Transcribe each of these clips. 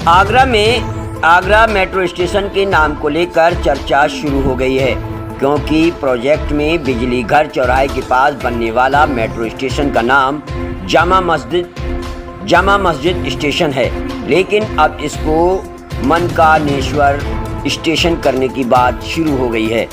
Agra metro station के नाम को लेकर चर्चा शुरू हो गई है, क्योंकि प्रोजेक्ट में बिजली घर चौराहे के पास बनने वाला मेट्रो स्टेशन का नाम जामा मस्जिद स्टेशन है। लेकिन अब इसको मनकानेश्वर स्टेशन करने की बात शुरू हो गई है।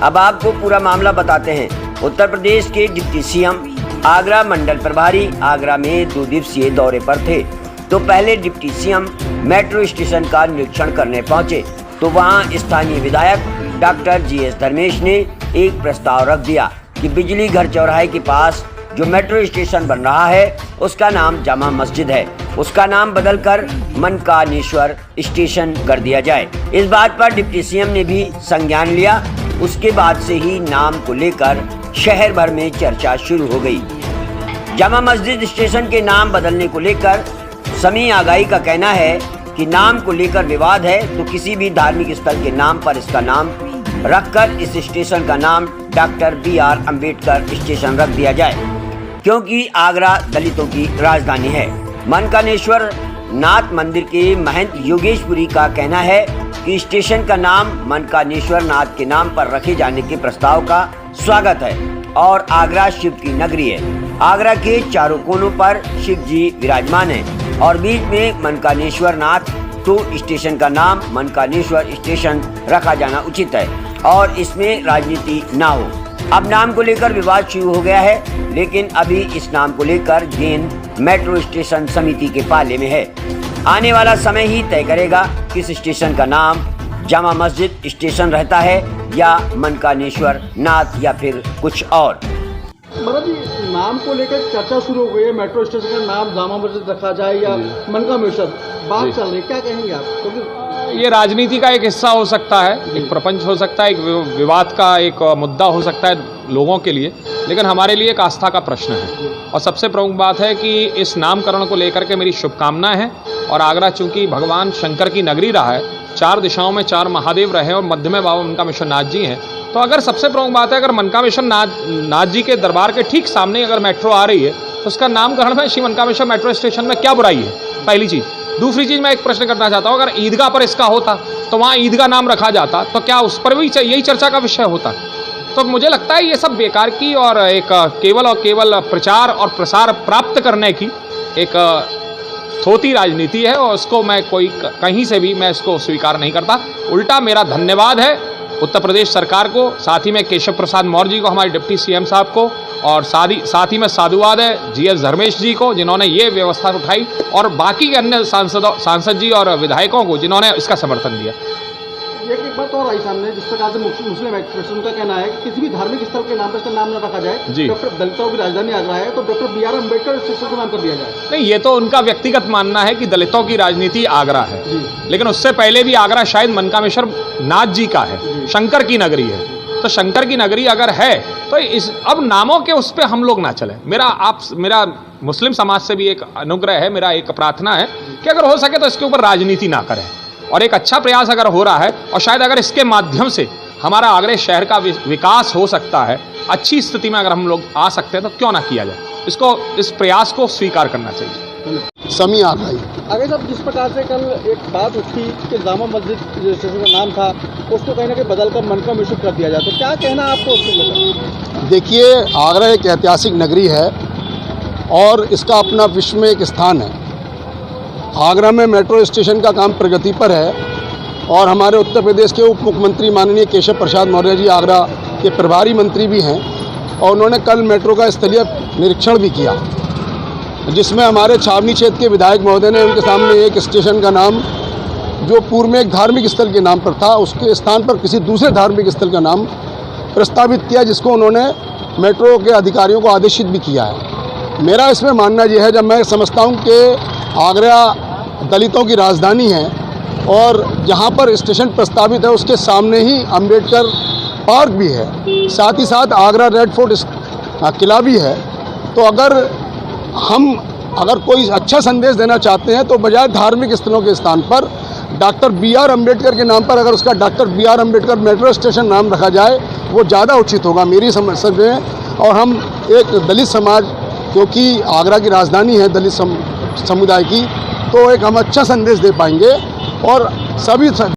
अब आपको पूरा मामला बताते हैं। उत्तर प्रदेश के डिप्टी सीएम आगरा मंडल प्रभारी आगरा में 2 दिवसीय दौरे पर थे। तो पहले डिप्टी सीएम मेट्रो स्टेशन का निरीक्षण करने पहुंचे तो वहां स्थानीय विधायक डॉक्टर GS धर्मेश ने एक प्रस्ताव रख दिया कि बिजली घर चौराहे के पास जो मेट्रो स्टेशन बन रहा है उसका नाम जामा मस्जिद है, उसका नाम बदलकर मनकानेश्वर स्टेशन कर दिया जाए। इस बात पर डिप्टी सीएम ने भी संज्ञान लिया। उसके बाद से ही नाम को लेकर शहर भर में चर्चा शुरू हो गई। जामा मस्जिद स्टेशन के नाम बदलने को लेकर समी आगाही का कहना है कि नाम को लेकर विवाद है, तो किसी भी धार्मिक स्थल के नाम पर इसका नाम रखकर इस स्टेशन का नाम डॉक्टर BR अम्बेडकर स्टेशन रख दिया जाए, क्योंकि आगरा दलितों की राजधानी है। मनकानेश्वर नाथ मंदिर के महंत योगेशपुरी का कहना है कि स्टेशन का नाम मनकानेश्वर नाथ के नाम पर रखे जाने के प्रस्ताव का स्वागत है और आगरा शिव की नगरी है। आगरा के चारों कोनों पर शिव जी विराजमान हैं और बीच में मनकानेश्वर नाथ, तो स्टेशन का नाम मनकानेश्वर स्टेशन रखा जाना उचित है और इसमें राजनीति ना हो। अब नाम को लेकर विवाद शुरू हो गया है, लेकिन अभी इस नाम को लेकर गेंद मेट्रो स्टेशन समिति के पाले में है। आने वाला समय ही तय करेगा किस स्टेशन का नाम जामा मस्जिद स्टेशन रहता है या मनकानेश्वर नाथ या फिर कुछ और। मतलब जी, नाम को लेकर चर्चा शुरू हो गई है। मेट्रो स्टेशन का नाम जामा मस्जिद रखा जाए या मनकानेश्वर, बात चल रही है, क्या कहेंगे आप? क्योंकि ये राजनीति का एक हिस्सा हो सकता है, एक प्रपंच हो सकता है, एक विवाद का एक मुद्दा हो सकता है लोगों के लिए, लेकिन हमारे लिए एक आस्था का प्रश्न है। और सबसे प्रमुख बात है कि इस नामकरण को लेकर के मेरी शुभकामनाएं हैं। और आगरा चूंकि भगवान शंकर की नगरी रहा है, 4 दिशाओं में 4 महादेव रहे और मध्य में बाबा मनकामेश्वर नाथ जी हैं, तो अगर सबसे प्रमुख बात है, अगर मनकामेश्वर नाथ जी के दरबार के ठीक सामने अगर मेट्रो आ रही है तो उसका नामकरण में श्री मनकामेश्वर मेट्रो स्टेशन में क्या बुराई है? पहली चीज़। दूसरी चीज़ मैं एक प्रश्न करना चाहता हूँ, अगर ईदगाह पर इसका होता तो वहाँ ईदगाह नाम रखा जाता, तो क्या उस पर भी यही चर्चा का विषय होता? तो मुझे लगता है ये सब बेकार की और एक केवल प्रचार और प्रसार प्राप्त करने की एक थोती राजनीति है, और उसको मैं कहीं से भी मैं इसको स्वीकार नहीं करता। उल्टा मेरा धन्यवाद है उत्तर प्रदेश सरकार को, साथ ही में केशव प्रसाद मौर्य जी को, हमारे डिप्टी सीएम साहब को, और साथ ही में साधुवाद है GS धर्मेश जी को, जिन्होंने ये व्यवस्था उठाई, और बाकी के अन्य सांसद जी और विधायकों को जिन्होंने इसका समर्थन दिया। एक बात और आई सामने, जिस प्रकार से मुस्लिम एक्सप्रेशन का कहना है कि किसी भी धार्मिक स्थल के नाम पर इसका नाम न रखा जाए। डॉक्टर दलितों की राजधानी आगरा है तो डॉक्टर BR अम्बेडकर स्टेशन का नाम कर दिया जाए। नहीं, ये तो उनका व्यक्तिगत मानना है कि दलितों की राजनीति आगरा है, लेकिन उससे पहले भी आगरा शायद मनकामेश्वर नाथ जी का है, शंकर की नगरी है। तो शंकर की नगरी अगर है तो अब नामों के उस पर हम लोग ना चले। मेरा मुस्लिम समाज से भी एक अनुग्रह है, मेरा एक प्रार्थना है कि अगर हो सके तो इसके ऊपर राजनीति ना करें, और एक अच्छा प्रयास अगर हो रहा है और शायद अगर इसके माध्यम से हमारा आगरा शहर का विकास हो सकता है, अच्छी स्थिति में अगर हम लोग आ सकते हैं, तो क्यों ना किया जाए। इस प्रयास को स्वीकार करना चाहिए। समी आगाही आगे साहब, जिस प्रकार से कल एक बात उठी कि जामा मस्जिद स्टेशन का नाम था उसको कहीं ना कहीं बदलकर मनकामेश्वर कर दिया जाए, तो क्या कहना आपको उसको लेकर? देखिए, आगरा एक ऐतिहासिक नगरी है और इसका अपना विश्व में एक स्थान है। आगरा में मेट्रो स्टेशन का काम प्रगति पर है और हमारे उत्तर प्रदेश के उप मुख्यमंत्री माननीय केशव प्रसाद मौर्य जी आगरा के प्रभारी मंत्री भी हैं, और उन्होंने कल मेट्रो का स्थलीय निरीक्षण भी किया, जिसमें हमारे छावनी क्षेत्र के विधायक महोदय ने उनके सामने एक स्टेशन का नाम जो पूर्व में एक धार्मिक स्थल के नाम पर था, उसके स्थान पर किसी दूसरे धार्मिक स्थल का नाम प्रस्तावित किया, जिसको उन्होंने मेट्रो के अधिकारियों को आदेशित भी किया है। मेरा इसमें मानना यह है, जब मैं समझता हूँ कि आगरा दलितों की राजधानी है और जहाँ पर स्टेशन प्रस्तावित है उसके सामने ही अम्बेडकर पार्क भी है, साथ ही साथ आगरा रेड फोर्ट किला भी है, तो अगर कोई अच्छा संदेश देना चाहते हैं तो बजाय धार्मिक स्थलों के स्थान पर डॉक्टर BR अम्बेडकर के नाम पर अगर उसका doctor BR Ambedkar metro station नाम रखा जाए वो ज़्यादा उचित होगा मेरी समझ में। और हम एक दलित समाज, क्योंकि आगरा की राजधानी है दलित समुदाय की, तो एक हम अच्छा संदेश दे पाएंगे और सभी